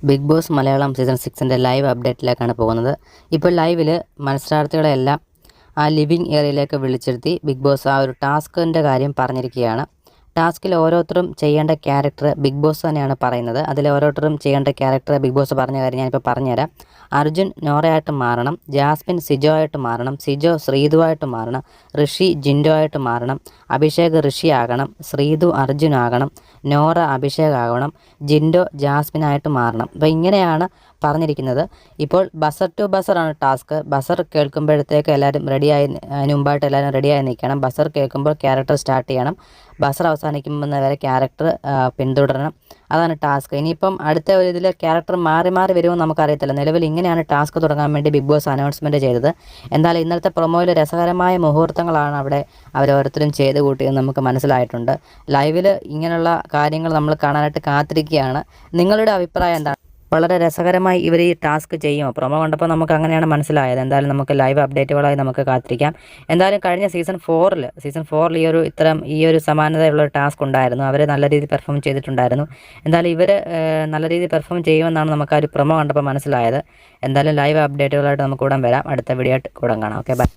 Big Boss Malayalam season 6ൻ്റെ live അപ്ഡേറ്റിലേക്കാണ് പോകുന്നത്. ഇപ്പോൾ ലൈവിൽ മത്സരാർത്ഥികളെല്ലാം ആ ലിവിങ് ഏരിയയിലേക്ക് വിളിച്ചിരുത്തി ബിഗ് ബോസ് ആ ഒരു ടാസ്കിൻ്റെ കാര്യം പറഞ്ഞിരിക്കുകയാണ്. ടാസ്കിൽ ഓരോരുത്തരും ചെയ്യേണ്ട ക്യാരക്ടർ ബിഗ് ബോസ് തന്നെയാണ് പറയുന്നത്. അതിൽ ഓരോരുത്തരും ചെയ്യേണ്ട ക്യാരക്ടർ ബിഗ് ബോസ് പറഞ്ഞ കാര്യം ഞാനിപ്പോൾ പറഞ്ഞുതരാം. അർജുൻ നോറയായിട്ട് മാറണം, ജാസ്മിൻ സിജോ ആയിട്ട് മാറണം, സിജോ ശ്രീതു ആയിട്ട് മാറണം, ഋഷി ജിൻഡോ ആയിട്ട് മാറണം, അഭിഷേക് ഋഷി ആകണം, ശ്രീതു അർജുൻ ആകണം, നോറ അഭിഷേക് ആകണം, ജിൻഡോ ജാസ്മിൻ ആയിട്ട് മാറണം. അപ്പോൾ ഇങ്ങനെയാണ് പറഞ്ഞിരിക്കുന്നത്. ഇപ്പോൾ ബസർ ടു ബസർ ആണ് ടാസ്ക്. ബസർ കേൾക്കുമ്പോഴത്തേക്ക് എല്ലാവരും റെഡിയായി, അതിന് മുമ്പായിട്ട് എല്ലാവരും റെഡിയായി നിൽക്കണം. ബസർ കേൾക്കുമ്പോൾ ക്യാരക്ടർ സ്റ്റാർട്ട് ചെയ്യണം. ബസർ അവസാനിക്കുമ്പോൾ വരെ ക്യാരക്ടർ പിന്തുടരണം. അതാണ് ടാസ്ക്. ഇനിയിപ്പം അടുത്ത ഒരു ഇതിൽ ക്യാരക്ടർ മാറി മാറി വരുമെന്ന് നമുക്കറിയത്തില്ല. നിലവിൽ ഇങ്ങനെയാണ് ടാസ്ക് തുടങ്ങാൻ വേണ്ടി ബിഗ് ബോസ് അനൗൺസ്മെൻറ്റ് ചെയ്തത്. എന്തായാലും ഇന്നലത്തെ പ്രൊമോയിൽ രസകരമായ മുഹൂർത്തങ്ങളാണ് അവിടെ അവരോരോരുത്തരും ചെയ്ത് കൂട്ടിയെന്ന് നമുക്ക് മനസ്സിലായിട്ടുണ്ട്. ലൈവിൽ ഇങ്ങനെയുള്ള കാര്യങ്ങൾ നമ്മൾ കാണാനായിട്ട് കാത്തിരിക്കുകയാണ്. നിങ്ങളുടെ അഭിപ്രായം എന്താണ്? വളരെ രസകരമായി ഇവർ ഈ ടാസ്ക് ചെയ്യുമോ? പ്രൊമോ കണ്ടപ്പോൾ നമുക്ക് അങ്ങനെയാണ് മനസ്സിലായത്. എന്തായാലും നമുക്ക് ലൈവ് അപ്ഡേറ്റുകളായി നമുക്ക് കാത്തിരിക്കാം. എന്തായാലും കഴിഞ്ഞ സീസൺ ഫോറിൽ ഈ ഒരു സമാനതയുള്ള ടാസ്ക് ഉണ്ടായിരുന്നു. അവർ നല്ല രീതിയിൽ പെർഫോം ചെയ്തിട്ടുണ്ടായിരുന്നു. എന്തായാലും ഇവർ നല്ല രീതിയിൽ പെർഫോം ചെയ്യുമെന്നാണ് നമുക്ക് ആ ഒരു പ്രൊമോ കണ്ടപ്പോൾ മനസ്സിലായത്. എന്തായാലും ലൈവ് അപ്ഡേറ്റുകളായിട്ട് നമുക്ക് ഉടൻ വരാം. അടുത്ത വീഡിയോ ആയിട്ട് ഉടൻ കാണാം. Okay, by.